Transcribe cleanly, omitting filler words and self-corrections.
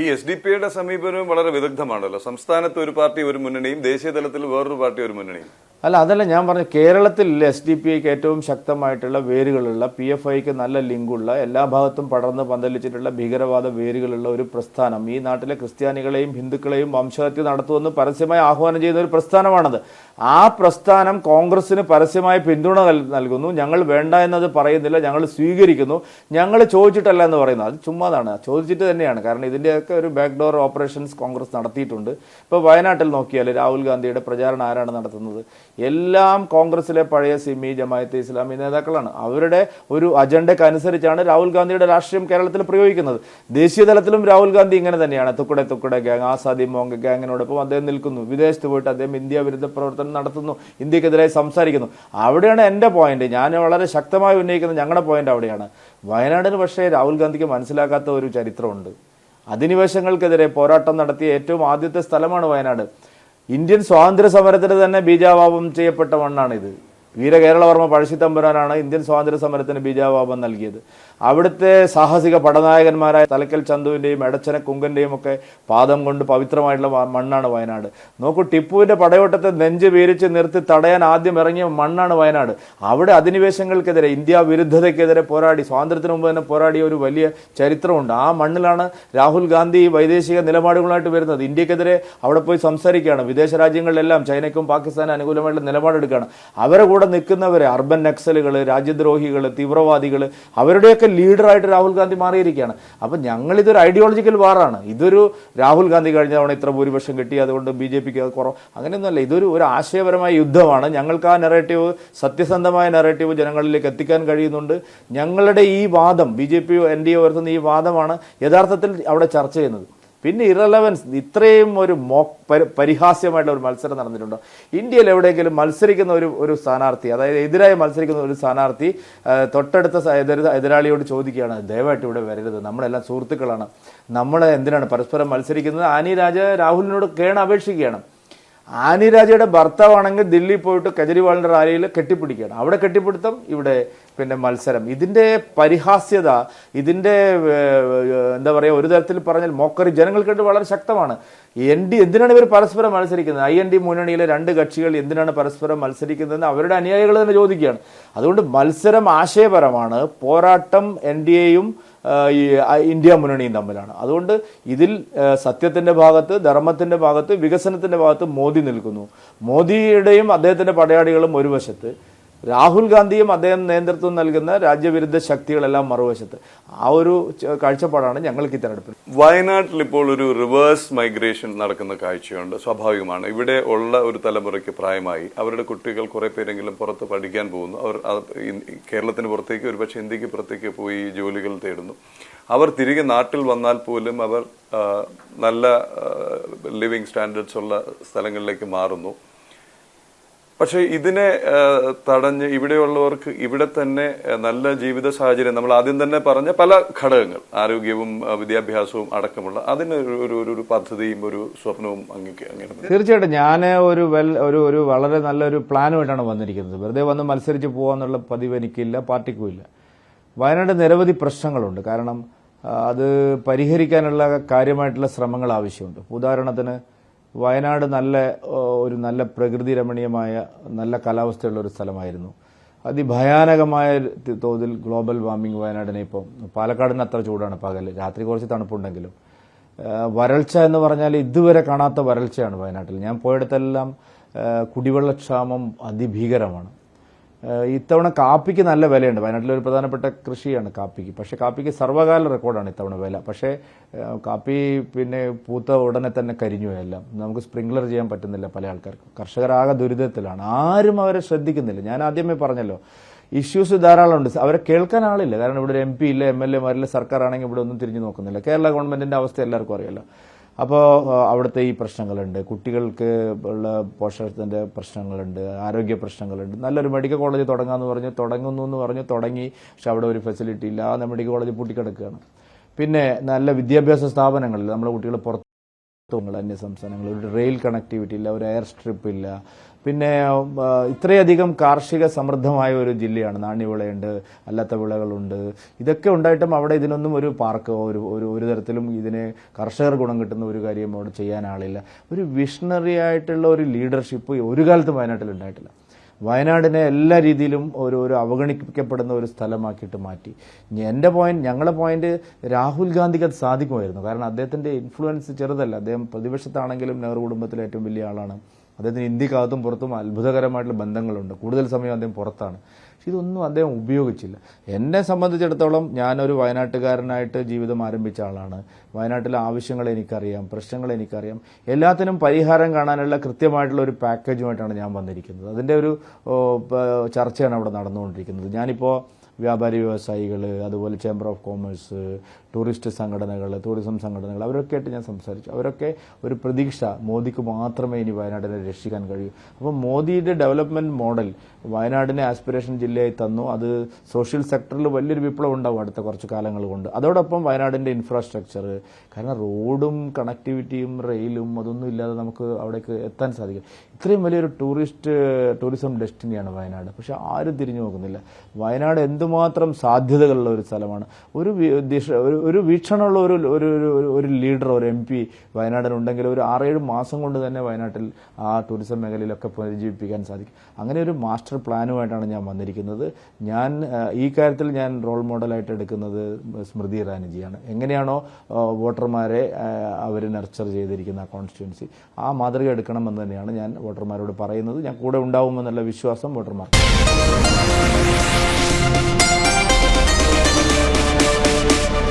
ഈ SDP-യുടെ സമീപനവും വളരെ വിദഗ്ധമാണല്ലോ. സംസ്ഥാനത്ത് ഒരു പാർട്ടി ഒരു മുന്നണിയും ദേശീയ തലത്തിൽ വേറൊരു പാർട്ടി ഒരു മുന്നണിയും. അല്ല, അതല്ല ഞാൻ പറഞ്ഞു. കേരളത്തിൽ SDP-ക്ക് ഏറ്റവും ശക്തമായിട്ടുള്ള വേരുകളുള്ള, PFIക്ക് നല്ല ലിങ്കുള്ള, എല്ലാ ഭാഗത്തും പടർന്ന് പന്തലിച്ചിട്ടുള്ള ഭീകരവാദ വേരുകളുള്ള ഒരു പ്രസ്ഥാനം ഈ നാട്ടിലെ ക്രിസ്ത്യാനികളെയും ഹിന്ദുക്കളെയും വംശഹത്യ നടത്തുമെന്ന് പരസ്യമായി ആഹ്വാനം ചെയ്യുന്ന ഒരു പ്രസ്ഥാനമാണത്. ആ പ്രസ്ഥാനം കോൺഗ്രസിന് പരസ്യമായ പിന്തുണ നൽകുന്നു. ഞങ്ങൾ വേണ്ട എന്നത് പറയുന്നില്ല, ഞങ്ങൾ സ്വീകരിക്കുന്നു, ഞങ്ങൾ ചോദിച്ചിട്ടല്ല എന്ന് പറയുന്നത്. അത് ചുമ്മാതാണ്, ചോദിച്ചിട്ട് തന്നെയാണ്. കാരണം ഇതിൻ്റെയൊക്കെ ഒരു ബാക്ക്ഡോർ ഓപ്പറേഷൻസ് കോൺഗ്രസ് നടത്തിയിട്ടുണ്ട്. ഇപ്പോൾ വയനാട്ടിൽ നോക്കിയാൽ രാഹുൽ ഗാന്ധിയുടെ പ്രചാരണം ആരാണ് നടത്തുന്നത്? എല്ലാം കോൺഗ്രസിലെ പഴയ സിമി, ജമായത്തെ ഇസ്ലാമി നേതാക്കളാണ്. അവരുടെ ഒരു അജണ്ടയ്ക്ക് അനുസരിച്ചാണ് രാഹുൽ ഗാന്ധിയുടെ രാഷ്ട്രീയം കേരളത്തിൽ പ്രയോഗിക്കുന്നത്. ദേശീയ തലത്തിലും രാഹുൽ ഗാന്ധി ഇങ്ങനെ തന്നെയാണ്. തുക്കടെ ഗ്യാങ്, ആസാദി മോംഗ് ഗ്യാങ്ങിനോടൊപ്പം അദ്ദേഹം നിൽക്കുന്നു. വിദേശത്ത് പോയിട്ട് അദ്ദേഹം ഇന്ത്യ വിരുദ്ധ പ്രവർത്തനം നടത്തുന്നു, ഇന്ത്യക്കെതിരായി സംസാരിക്കുന്നു. അവിടെയാണ് എൻ്റെ പോയിന്റ്. ഞാൻ വളരെ ശക്തമായി ഉന്നയിക്കുന്നത് ഞങ്ങളുടെ പോയിന്റ് അവിടെയാണ്. വയനാടിന് പക്ഷേ രാഹുൽ ഗാന്ധിക്ക് മനസ്സിലാക്കാത്ത ഒരു ചരിത്രമുണ്ട്. അധിനിവേശങ്ങൾക്കെതിരെ പോരാട്ടം നടത്തിയ ഏറ്റവും ആദ്യത്തെ സ്ഥലമാണ് വയനാട്. ഇന്ത്യൻ സ്വാതന്ത്ര്യ സമരത്തിന് തന്നെ ബീജാവാപം ചെയ്യപ്പെട്ട മണ്ണാണിത്. വീരകേരളവർമ്മ പഴശ്ശിത്തമ്പുരാനാണ് ഇന്ത്യൻ സ്വാതന്ത്ര്യ സമരത്തിന് ബീജാവാപം നൽകിയത്. അവിടുത്തെ സാഹസിക പടനായകന്മാരായ തലക്കൽ ചന്തുവിൻ്റെയും എടച്ചന കുങ്കൻ്റെയും ഒക്കെ പാദം കൊണ്ട് പവിത്രമായിട്ടുള്ള മണ്ണാണ് വയനാട്. നോക്കൂ, ടിപ്പുവിൻ്റെ പടയോട്ടത്തെ നെഞ്ച് വീരിച്ച് നിർത്തി തടയാൻ ആദ്യം ഇറങ്ങിയ മണ്ണാണ് വയനാട്. അവിടെ അധിനിവേശങ്ങൾക്കെതിരെ, ഇന്ത്യ വിരുദ്ധതയ്ക്കെതിരെ പോരാടി, സ്വാതന്ത്ര്യത്തിന് മുമ്പ് തന്നെ പോരാടിയ ഒരു വലിയ ചരിത്രമുണ്ട്. ആ മണ്ണിലാണ് രാഹുൽ ഗാന്ധി വൈദേശിക നിലപാടുകളായിട്ട് വരുന്നത്. ഇന്ത്യക്കെതിരെ അവിടെ പോയി സംസാരിക്കുകയാണ്. വിദേശ രാജ്യങ്ങളിലെല്ലാം ചൈനയ്ക്കും പാകിസ്ഥാനും അനുകൂലമായിട്ടുള്ള നിലപാടെടുക്കുകയാണ്. അവരെ കൂടെ നിൽക്കുന്നവരെ അർബൻ നക്സലുകൾ, രാജ്യദ്രോഹികൾ, തീവ്രവാദികൾ, അവരുടെയൊക്കെ ലീഡറായിട്ട് രാഹുൽ ഗാന്ധി മാറിയിരിക്കുകയാണ്. അപ്പം ഞങ്ങളിതൊരു ഐഡിയോളജിക്കൽ വാറാണ്. ഇതൊരു രാഹുൽ ഗാന്ധി കഴിഞ്ഞ തവണ ഇത്ര ഭൂരിപക്ഷം കിട്ടി, അതുകൊണ്ട് BJPക്ക് അത് കുറവ്, അങ്ങനെയൊന്നുമല്ല. ഇതൊരു ആശയപരമായ യുദ്ധമാണ്. ഞങ്ങൾക്ക് ആ നെറേറ്റീവ്, സത്യസന്ധമായ നെറേറ്റീവ് ജനങ്ങളിലേക്ക് എത്തിക്കാൻ കഴിയുന്നുണ്ട്. ഞങ്ങളുടെ ഈ വാദം, BJP NDA ഉയർത്തുന്ന ഈ വാദമാണ് യഥാർത്ഥത്തിൽ അവിടെ ചർച്ച ചെയ്യുന്നത്. പിന്നെ ഇറലവൻസ്, ഇത്രയും ഒരു പരിഹാസ്യമായിട്ടുള്ള ഒരു മത്സരം നടന്നിട്ടുണ്ടോ? ഇന്ത്യയിൽ എവിടെയെങ്കിലും മത്സരിക്കുന്ന ഒരു സ്ഥാനാർത്ഥി, അതായത് എതിരായി മത്സരിക്കുന്ന ഒരു സ്ഥാനാർത്ഥി തൊട്ടടുത്ത എതിരാളിയോട് ചോദിക്കുകയാണ്, ദയവായിട്ട് ഇവിടെ വരരുത്, നമ്മളെല്ലാം സുഹൃത്തുക്കളാണ്, നമ്മൾ എന്തിനാണ് പരസ്പരം മത്സരിക്കുന്നത്? ആനി രാജ രാഹുലിനോട് അപേക്ഷിക്കുകയാണ്. ആനി രാജയുടെ ഭർത്താവാണെങ്കിൽ ദില്ലി പോയിട്ട് കെജ്രിവാളിന്റെ റാലിയിൽ കെട്ടിപ്പിടിക്കുകയാണ്. അവിടെ കെട്ടിപ്പിടുത്തം, ഇവിടെ പിന്നെ മത്സരം. ഇതിന്റെ പരിഹാസ്യത, ഇതിന്റെ എന്താ പറയുക, ഒരു തരത്തിൽ പറഞ്ഞാൽ മോക്കറി ജനങ്ങൾക്കിട്ട് വളരെ ശക്തമാണ്. എന്തിനാണ് ഇവർ പരസ്പരം മത്സരിക്കുന്നത്? IND മുന്നണിയിലെ രണ്ട് കക്ഷികൾ എന്തിനാണ് പരസ്പരം മത്സരിക്കുന്നതെന്ന് അവരുടെ അനുയായികൾ തന്നെ ചോദിക്കുകയാണ്. അതുകൊണ്ട് മത്സരം ആശയപരമാണ്. പോരാട്ടം NDAയും ഇന്ത്യ മുന്നണിയും തമ്മിലാണ്. അതുകൊണ്ട് ഇതിൽ സത്യത്തിന്റെ ഭാഗത്ത്, ധർമ്മത്തിന്റെ ഭാഗത്ത്, വികസനത്തിന്റെ ഭാഗത്ത് മോദി നിൽക്കുന്നു. മോദിയുടെയും അദ്ദേഹത്തിന്റെ പടയാളികളും ഒരു വശത്ത്, രാഹുൽ ഗാന്ധിയും അദ്ദേഹം നേതൃത്വം നൽകുന്ന രാജ്യവിരുദ്ധ ശക്തികളെല്ലാം മറുവശത്ത്. ആ ഒരു കാഴ്ചപ്പാടാണ് ഞങ്ങൾക്ക് ഈ തെരഞ്ഞെടുപ്പിൽ. വയനാട്ടിൽ ഇപ്പോൾ ഒരു റിവേഴ്സ് മൈഗ്രേഷൻ നടക്കുന്ന കാഴ്ചയുണ്ട്. സ്വാഭാവികമാണ്. ഇവിടെ ഉള്ള ഒരു തലമുറയ്ക്ക് പ്രായമായി, അവരുടെ കുട്ടികൾ കുറെ പേരെങ്കിലും പുറത്ത് പഠിക്കാൻ പോകുന്നു. അവർ കേരളത്തിന് പുറത്തേക്ക്, ഒരുപക്ഷെ ഇന്ത്യക്ക് പുറത്തേക്ക് പോയി ജോലികൾ തേടുന്നു. അവർ തിരികെ നാട്ടിൽ വന്നാൽ പോലും അവർ നല്ല ലിവിങ് സ്റ്റാൻഡേർഡ്സ് ഉള്ള സ്ഥലങ്ങളിലേക്ക് മാറുന്നു. പക്ഷെ ഇതിനെ തടഞ്ഞ് ഇവിടെയുള്ളവർക്ക് ഇവിടെ തന്നെ നല്ല ജീവിത സാഹചര്യം, നമ്മൾ ആദ്യം തന്നെ പറഞ്ഞ പല ഘടകങ്ങൾ, ആരോഗ്യവും വിദ്യാഭ്യാസവും അടക്കമുള്ള, അതിന് ഒരു പദ്ധതിയും ഒരു സ്വപ്നവും അങ്ങനെ. തീർച്ചയായിട്ടും ഞാൻ ഒരു വളരെ നല്ലൊരു പ്ലാനുമായിട്ടാണ് വന്നിരിക്കുന്നത്. വെറുതെ വന്ന് മത്സരിച്ച് പോകാന്നുള്ള പതിവ് എനിക്കില്ല, പാർട്ടിക്കും ഇല്ല. വയനാട് നിരവധി പ്രശ്നങ്ങളുണ്ട്. കാരണം അത് പരിഹരിക്കാനുള്ള കാര്യമായിട്ടുള്ള ശ്രമങ്ങൾ ആവശ്യമുണ്ട്. ഉദാഹരണത്തിന് വയനാട് നല്ല പ്രകൃതി രമണീയമായ നല്ല കാലാവസ്ഥയുള്ള ഒരു സ്ഥലമായിരുന്നു. അതിഭയാനകമായ തോതിൽ ഗ്ലോബൽ വാർമിംഗ് വയനാടിനെ ഇപ്പം, പാലക്കാടിന് അത്ര ചൂടാണ് പകൽ, രാത്രി കുറച്ച് തണുപ്പുണ്ടെങ്കിലും വരൾച്ച എന്ന് പറഞ്ഞാൽ ഇതുവരെ കാണാത്ത വരൾച്ചയാണ് വയനാട്ടിൽ. ഞാൻ പോയിടത്തെല്ലാം കുടിവെള്ളക്ഷാമം അതിഭീകരമാണ്. ഇത്തവണ കാപ്പിക്ക് നല്ല വിലയുണ്ട്. വയനാട്ടിലെ ഒരു പ്രധാനപ്പെട്ട കൃഷിയാണ് കാപ്പിക്ക്. പക്ഷേ കാപ്പിക്ക് സർവ്വകാല റെക്കോർഡാണ് ഇത്തവണ വില. പക്ഷേ കാപ്പി പിന്നെ പൂത്ത ഉടനെ തന്നെ കരിഞ്ഞു എല്ലാം. നമുക്ക് സ്പ്രിംഗ്ലർ ചെയ്യാൻ പറ്റുന്നില്ല പല ആൾക്കാർക്കും. കർഷകരാകെ ദുരിതത്തിലാണ്. ആരും അവരെ ശ്രദ്ധിക്കുന്നില്ല. ഞാൻ ആദ്യമേ പറഞ്ഞല്ലോ, ഇഷ്യൂസ് ധാരാളമുണ്ട്. അവരെ കേൾക്കാൻ ആളില്ല. കാരണം ഇവിടെ ഒരു MP ഇല്ല, MLA മാരില്ല, സർക്കാരാണെങ്കിൽ ഇവിടെ ഒന്നും തിരിഞ്ഞു നോക്കുന്നില്ല. കേരള ഗവൺമെന്റിന്റെ അവസ്ഥ എല്ലാവർക്കും അറിയാലോ. അപ്പോൾ അവിടുത്തെ ഈ പ്രശ്നങ്ങളുണ്ട്, കുട്ടികൾക്ക് ഉള്ള പോഷകത്തിന്റെ പ്രശ്നങ്ങളുണ്ട്, ആരോഗ്യ പ്രശ്നങ്ങളുണ്ട്. നല്ലൊരു മെഡിക്കൽ കോളേജ് തുടങ്ങുന്നു എന്ന് പറഞ്ഞു തുടങ്ങി. പക്ഷെ അവിടെ ഒരു ഫെസിലിറ്റി ഇല്ല. ആ മെഡിക്കൽ കോളേജ് പൂട്ടിക്കിടക്കുകയാണ്. പിന്നെ നല്ല വിദ്യാഭ്യാസ സ്ഥാപനങ്ങളിൽ നമ്മുടെ കുട്ടികൾ പുറത്ത്, അന്യ സംസ്ഥാനങ്ങളിൽ ഒരു റെയിൽ കണക്ടിവിറ്റി ഇല്ല, ഒരു എയർ സ്ട്രിപ്പ് ഇല്ല, പിന്നെ ഇത്രയധികം കാർഷിക സമൃദ്ധമായ ഒരു ജില്ലയാണ്. നാണ്യവിളയുണ്ട്, അല്ലാത്ത വിളകളുണ്ട്. ഇതൊക്കെ ഉണ്ടായിട്ടും അവിടെ ഇതിനൊന്നും ഒരു പാർക്കോ ഒരു തരത്തിലും ഇതിന് കർഷകർ ഗുണം കിട്ടുന്ന ഒരു കാര്യം അവിടെ ചെയ്യാൻ ആളില്ല. ഒരു വിഷണറി ആയിട്ടുള്ള ഒരു ലീഡർഷിപ്പ് ഒരു കാലത്തും വയനാട്ടിൽ ഉണ്ടായിട്ടില്ല. വയനാടിനെ എല്ലാ രീതിയിലും ഒരു അവഗണിക്കപ്പെടുന്ന ഒരു സ്ഥലമാക്കിയിട്ട് മാറ്റി. ഞങ്ങളുടെ പോയിന്റ് രാഹുൽ ഗാന്ധിക്ക് അത് സാധിക്കുമായിരുന്നു. കാരണം അദ്ദേഹത്തിന്റെ ഇൻഫ്ലുവൻസ് ചെറുതല്ല. അദ്ദേഹം പ്രതിപക്ഷത്താണെങ്കിലും നെഹ്റു കുടുംബത്തിലെ ഏറ്റവും വലിയ ആളാണ്. അദ്ദേഹത്തിന് ഇന്ത്യക്കകത്തും പുറത്തും അത്ഭുതകരമായിട്ടുള്ള ബന്ധങ്ങളുണ്ട്. കൂടുതൽ സമയം അദ്ദേഹം പുറത്താണ്. പക്ഷെ ഇതൊന്നും അദ്ദേഹം ഉപയോഗിച്ചില്ല. എന്നെ സംബന്ധിച്ചിടത്തോളം ഞാനൊരു വയനാട്ടുകാരനായിട്ട് ജീവിതം ആരംഭിച്ച ആളാണ്. വയനാട്ടിലെ ആവശ്യങ്ങൾ എനിക്കറിയാം, പ്രശ്നങ്ങൾ എനിക്കറിയാം. എല്ലാത്തിനും പരിഹാരം കാണാനുള്ള കൃത്യമായിട്ടുള്ള ഒരു പാക്കേജുമായിട്ടാണ് ഞാൻ വന്നിരിക്കുന്നത്. അതിൻ്റെ ഒരു ചർച്ചയാണ് അവിടെ നടന്നുകൊണ്ടിരിക്കുന്നത്. ഞാനിപ്പോൾ വ്യാപാരി വ്യവസായികൾ, അതുപോലെ ചേംബർ ഓഫ് കോമേഴ്സ്, ടൂറിസ്റ്റ് സംഘടനകൾ, ടൂറിസം സംഘടനകൾ, അവരൊക്കെ ആയിട്ട് ഞാൻ സംസാരിച്ചു. അവരൊക്കെ ഒരു പ്രതീക്ഷ, മോദിക്ക് മാത്രമേ ഇനി വയനാടിനെ രക്ഷിക്കാൻ കഴിയൂ. അപ്പോൾ മോദിയുടെ ഡെവലപ്മെന്റ് മോഡൽ വയനാടിനെ ആസ്പിറേഷൻ ജില്ലയായി തന്നു. അത് സോഷ്യൽ സെക്ടറിൽ വലിയൊരു വിപ്ലവം ഉണ്ടാവും അടുത്ത കുറച്ച് കാലങ്ങൾ കൊണ്ട്. അതോടൊപ്പം വയനാടിൻ്റെ ഇൻഫ്രാസ്ട്രക്ചർ, കാരണം റോഡും കണക്ടിവിറ്റിയും റെയിലും അതൊന്നും ഇല്ലാതെ നമുക്ക് അവിടേക്ക് എത്താൻ സാധിക്കും. ഇത്രയും വലിയൊരു ടൂറിസം ഡെസ്റ്റിനിയാണ് വയനാട്. പക്ഷെ ആരും തിരിഞ്ഞു നോക്കുന്നില്ല. വയനാട് എന്തുമാത്രം സാധ്യതകളുള്ള ഒരു സ്ഥലമാണ്. ഒരു വീക്ഷണമുള്ള ഒരു ലീഡർ, ഒരു MP വയനാടിനുണ്ടെങ്കിൽ ഒരു 6-7 മാസം കൊണ്ട് തന്നെ വയനാട്ടിൽ ആ ടൂറിസം മേഖലയിലൊക്കെ പുനരുജ്ജീവിപ്പിക്കാൻ സാധിക്കും. അങ്ങനെ ഒരു മാസ്റ്റർ പ്ലാനുമായിട്ടാണ് ഞാൻ വന്നിരിക്കുന്നത്. ഈ കാര്യത്തിൽ ഞാൻ റോൾ മോഡലായിട്ട് എടുക്കുന്നത് സ്മൃതി ഇറാനിജിയാണ്. എങ്ങനെയാണോ വോട്ടർമാരെ അവർ നർച്ചർ ചെയ്തിരിക്കുന്ന കോൺസ്റ്റിറ്റ്യുവൻസി, ആ മാതൃക എടുക്കണമെന്ന് തന്നെയാണ് ഞാൻ വോട്ടർമാരോട് പറയുന്നത്. ഞാൻ കൂടെ ഉണ്ടാവുമെന്നുള്ള വിശ്വാസം വോട്ടർമാർക്ക്.